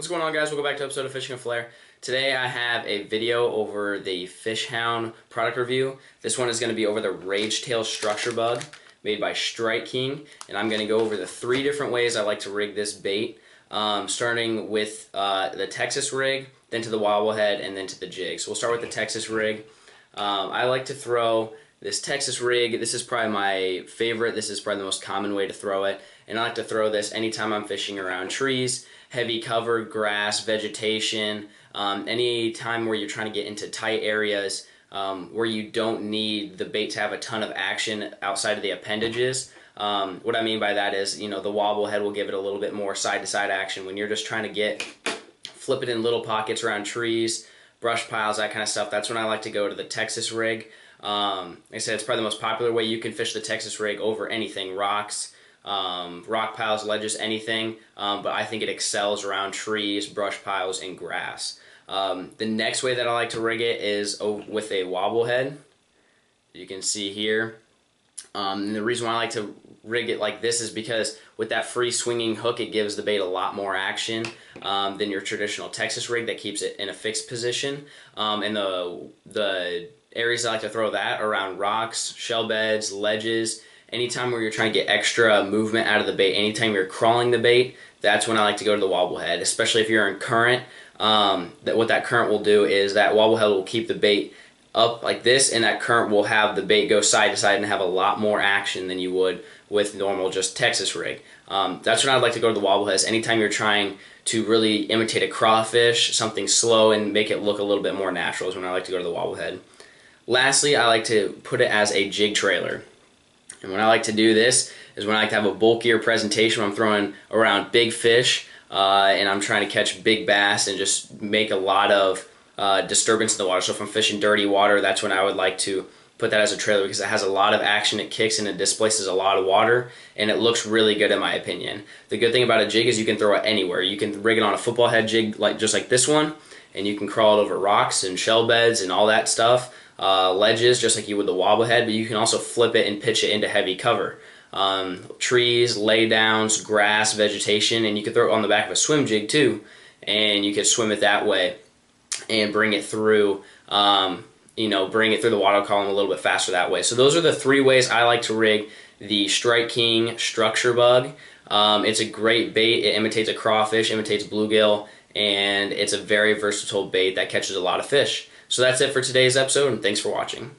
What's going on, guys? Welcome back to an episode of Fishing with Flair. Today I have a video over the Fish Hound product review. This one is going to be over the Rage Tail Structure Bug made by Strike King, and I'm going to go over the 3 different ways I like to rig this bait, starting with the Texas rig, then to the wobble head, and then to the jig. So we'll start with the Texas rig. I like to throw this Texas rig. This is probably my favorite. This is probably the most common way to throw it, and I like to throw this anytime I'm fishing around trees, heavy cover, grass, vegetation, any time where you're trying to get into tight areas where you don't need the bait to have a ton of action outside of the appendages. What I mean by that is, the wobble head will give it a little bit more side-to-side action when you're just trying to flip it in little pockets around trees, brush piles, that kind of stuff. That's when I like to go to the Texas rig. Like I said, it's probably the most popular way you can fish the Texas rig over anything, rocks, rock piles, ledges, anything, but I think it excels around trees, brush piles, and grass. The next way that I like to rig it is with a wobble head. You can see here. And the reason why I like to rig it like this is because with that free swinging hook, it gives the bait a lot more action than your traditional Texas rig that keeps it in a fixed position. And the areas I like to throw that around rocks, shell beds, ledges. Anytime where you're trying to get extra movement out of the bait, anytime you're crawling the bait, that's when I like to go to the wobble head, especially if you're in current. What that current will do is that wobble head will keep the bait up like this, and that current will have the bait go side to side and have a lot more action than you would with normal just Texas rig. That's when I'd like to go to the wobble heads. Anytime you're trying to really imitate a crawfish, something slow, and make it look a little bit more natural is when I like to go to the wobble head. Lastly, I like to put it as a jig trailer. And when I like to do this is when I like to have a bulkier presentation when I'm throwing around big fish and I'm trying to catch big bass and just make a lot of disturbance in the water. So if I'm fishing dirty water, that's when I would like to put that as a trailer because it has a lot of action, it kicks and it displaces a lot of water, and it looks really good in my opinion. The good thing about a jig is you can throw it anywhere. You can rig it on a football head jig just like this one, and you can crawl it over rocks and shell beds and all that stuff. Ledges, just like you would the wobble head, but you can also flip it and pitch it into heavy cover. Trees, laydowns, grass, vegetation, and you could throw it on the back of a swim jig too, and you could swim it that way and bring it through, bring it through the water column a little bit faster that way. So those are the 3 ways I like to rig the Strike King Structure Bug. It's a great bait. It imitates a crawfish, imitates bluegill, and it's a very versatile bait that catches a lot of fish. So that's it for today's episode, and thanks for watching.